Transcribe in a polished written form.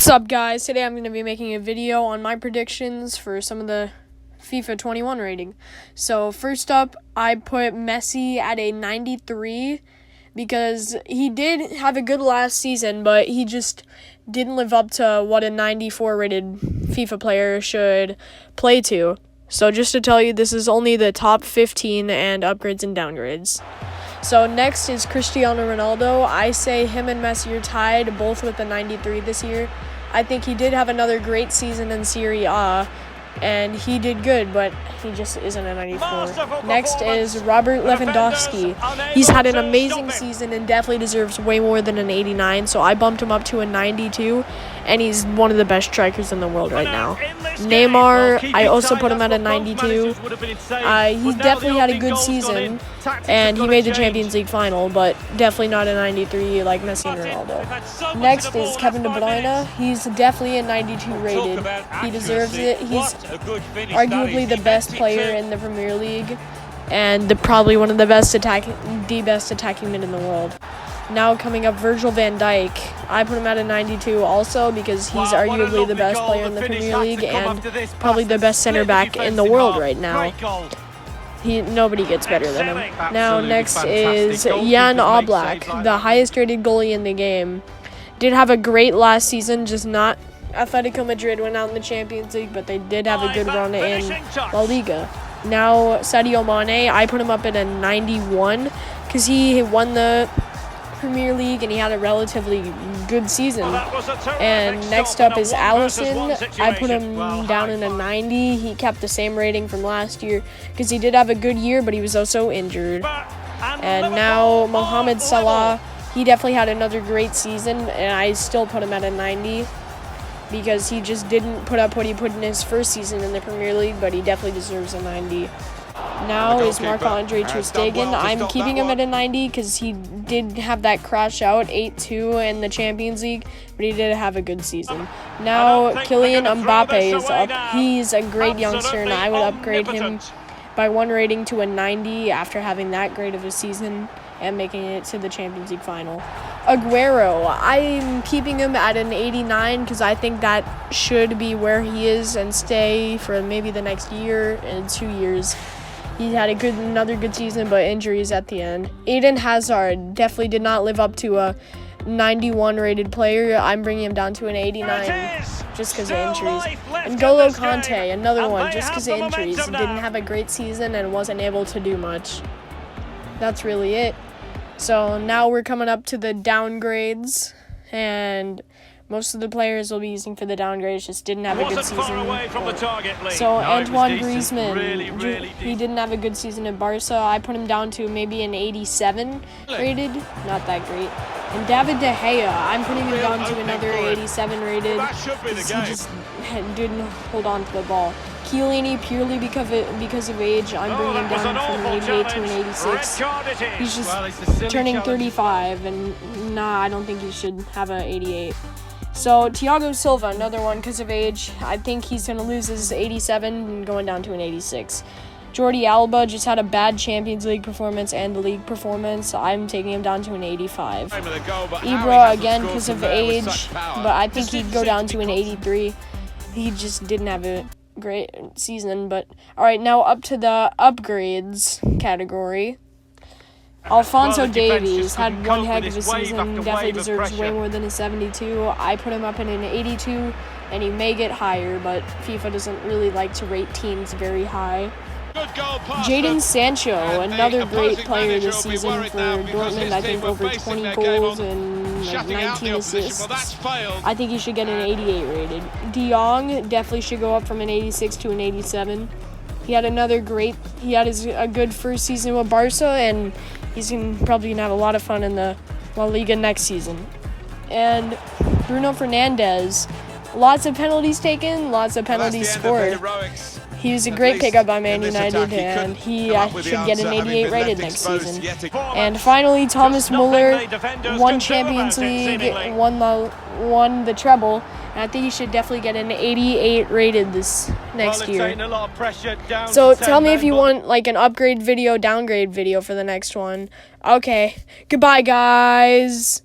What's up, guys? Today I'm going to be making a video on my predictions for some of the FIFA 21 rating. So first up, I put Messi at a 93 because he did have a good last season, but he just didn't live up to what a 94 rated FIFA player should play to. So just to tell you, this is only the top 15 and upgrades and downgrades. So next is Cristiano Ronaldo. I say him and Messi are tied, both with a 93 this year. I think he did have another great season in Serie A, and he did good, but he just isn't a 94. Next is Robert Lewandowski. He's had an amazing season and definitely deserves way more than an 89, so I bumped him up to a 92, and he's one of the best strikers in the world right now. Neymar, I also put him at a 92. He definitely had a good season, and he made the Champions League final, but definitely not a 93 like Messi and Ronaldo. Next is Kevin De Bruyne. He's definitely a 92 rated. He deserves it. He's arguably the best player in the Premier League, and probably one of the best attacking men in the world. Now coming up, Virgil Van Dijk. I put him at a 92 also because he's arguably the best player in the Premier League and probably the best center back in the world right now. Nobody gets better than him. Now next is Jan Ablak, the highest rated goalie in the game. Did have a great last season, just not Atletico Madrid went out in the Champions League, but they did have a good run in La Liga. Now Sadio Mane, I put him up at a 91 because he won the Premier League and he had a relatively good season. And next up is Allison. I put him down in a 90. He kept the same rating from last year because he did have a good year, but he was also injured. And now Mohamed Salah, he definitely had another great season, and I still put him at a 90 because he just didn't put up what he put in his first season in the Premier League, but he definitely deserves a 90. Now is Marc-Andre ter Stegen. I'm keeping him at a 90 because he did have that crash out 8-2 in the Champions League, but he did have a good season. Now Kylian Mbappe is up. He's a great youngster, and I would upgrade him by one rating to a 90 after having that great of a season and making it to the Champions League final. Aguero, I'm keeping him at an 89 because I think that should be where he is and stay for maybe the next year and 2 years. He had another good season, but injuries at the end. Aiden Hazard definitely did not live up to a 91 rated player. I'm bringing him down to an 89 just because of injuries. And N'Golo Kante, another one, just because of injuries. He didn't have a great season and wasn't able to do much. That's really it. So now we're coming up to the downgrades, and most of the players we'll be using for the downgrades just didn't have a good season. So Antoine Griezmann, he didn't have a good season at Barca. I put him down to maybe an 87 rated, not that great. And David De Gea, I'm putting him down to another 87 rated because he just didn't hold on to the ball. Chiellini, purely because of age, I'm bringing him down from an 88 to an 86. He's just turning 35, and I don't think he should have an 88. So Thiago Silva, another one because of age. I think he's going to lose his 87 and going down to an 86. Jordi Alba just had a bad Champions League performance and the league performance. I'm taking him down to an 85. Ibra, again, because of age, but I think he'd go down to an 83. He just didn't have a great season. But all right, now up to the upgrades category. Alphonso Davies had one heck of a season, definitely deserves way more than a 72. I put him up in an 82, and he may get higher, but FIFA doesn't really like to rate teams very high. Jaden Sancho, another great player this season for Dortmund. I think over 20 goals and like 19 assists. I think he should get an 88 rated. De Jong definitely should go up from an 86 to an 87. He had a good first season with Barca, and he's probably going to have a lot of fun in the La Liga next season. And Bruno Fernandes, lots of penalties taken, lots of penalties scored. He was a great pickup by Man United, and he should get an 88 rated next season. And finally, Thomas Muller won Champions League, won the treble, and I think he should definitely get an 88 rated this next year. So tell me if you want like an upgrade video, downgrade video for the next one. Okay, goodbye guys.